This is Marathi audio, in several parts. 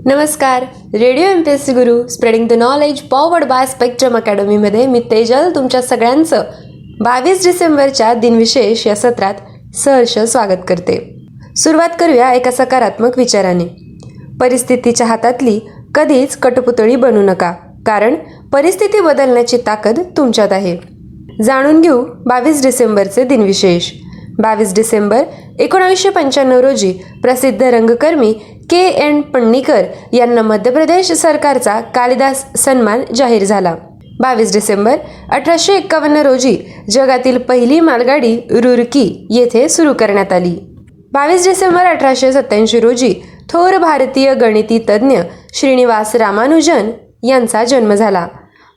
नमस्कार. Radio MPSC Guru spreading the knowledge powered by spectrum अकॅडमीमध्ये मी तेजल तुमच्या सगळ्यांचं 22 डिसेंबरच्या दिनविशेष या सत्रात सहर्ष स्वागत करते. सुरुवात करूया एका सकारात्मक विचाराने. परिस्थितीच्या हातातली कधीच कटपुतळी बनू नका, कारण परिस्थिती बदलण्याची ताकद तुमच्यात आहे. जाणून घेऊ 22 डिसेंबरचे दिनविशेष. 22 डिसेंबर 1995 रोजी प्रसिद्ध रंगकर्मी KN पण्णीकर यांना मध्य प्रदेश सरकारचा कालिदास सन्मान जाहीर झाला. 22 डिसेंबर 1851 रोजी जगातील पहिली मालगाडी रुरकी येथे सुरू करण्यात आली. 22 डिसेंबर 1887 रोजी थोर भारतीय गणिती तज्ज्ञ श्रीनिवास रामानुजन यांचा जन्म झाला.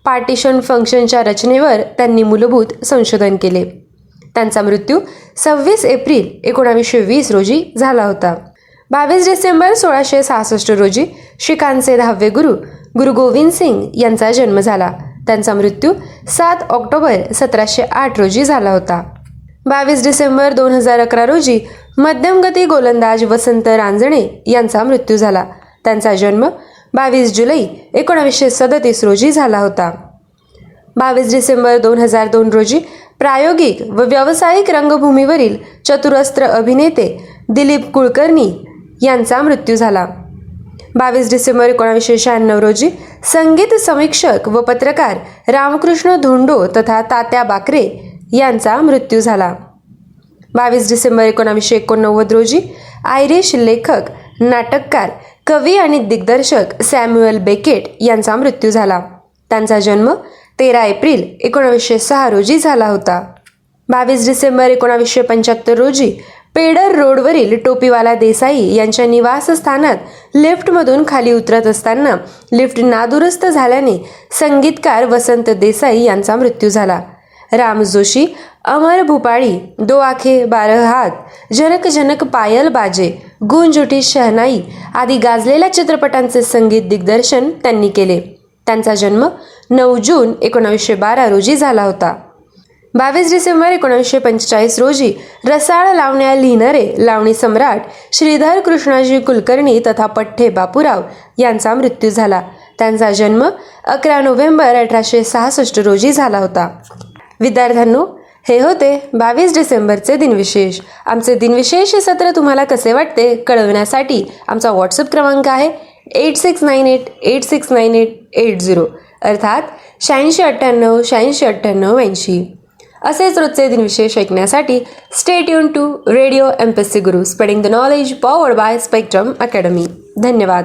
पार्टिशन फंक्शनच्या रचनेवर त्यांनी मूलभूत संशोधन केले. त्यांचा मृत्यू 26 एप्रिल 1920 रोजी झाला होता. 22 डिसेंबर 1666 रोजी शीखांचे 10वे गुरु गोविंद सिंग यांचा जन्म झाला. त्यांचा मृत्यू 7 ऑक्टोबर 1708 रोजी झाला होता. 22 डिसेंबर 2011 रोजी मध्यमगती गोलंदाज वसंत रांजणे यांचा मृत्यू झाला. त्यांचा जन्म 22 जुलै 1937 रोजी झाला होता. 22 डिसेंबर 2002 रोजी प्रायोगिक व व्यावसायिक रंगभूमीवरील चतुरस्त्र अभिनेते दिलीप कुलकर्णी यांचा मृत्यू झाला. 22 डिसेंबर 1996 रोजी संगीत समीक्षक व पत्रकार रामकृष्ण धोंडो तथा तात्या बाकरे यांचा मृत्यू झाला. 22 डिसेंबर 1989 रोजी आयरिश लेखक, नाटककार, कवी आणि दिग्दर्शक सॅम्युएल बेकेट यांचा मृत्यू झाला. त्यांचा जन्म 13 एप्रिल 1906 रोजी झाला होता. 22 डिसेंबर 1975 रोजी पेडर रोडवरील टोपीवाला देसाई यांच्या निवासस्थानात लिफ्टमधून खाली उतरत असताना लिफ्ट नादुरुस्त झाल्याने संगीतकार वसंत देसाई यांचा मृत्यू झाला. राम जोशी, अमर भूपाळी, दो आंखें बारह हाथ, जनक जनक पायल बाजे, गूंज उठी शहनाई आदी गाजलेल्या चित्रपटांचे संगीत दिग्दर्शन त्यांनी केले. त्यांचा जन्म 9 जून 1912 रोजी झाला होता. 22 डिसेंबर 1945 रोजी रसाळ लावण्या लिहिणारे लावणी सम्राट श्रीधर कृष्णाजी कुलकर्णी तथा पठ्ठे बापूराव यांचा मृत्यू झाला. त्यांचा जन्म 11 नोव्हेंबर 1866 रोजी झाला होता. विद्यार्थ्यांनो, हे होते 22 डिसेंबरचे दिनविशेष. आमचे दिनविशेष हे सत्र तुम्हाला कसे वाटते कळविण्यासाठी आमचा व्हॉट्सअप क्रमांक आहे 8698869880 अर्थात 8698869880. असेच रोजचे दिनविशेष ऐकण्यासाठी stay tune to radio MPSC Guru spreading the knowledge powered by Spectrum Academy. धन्यवाद.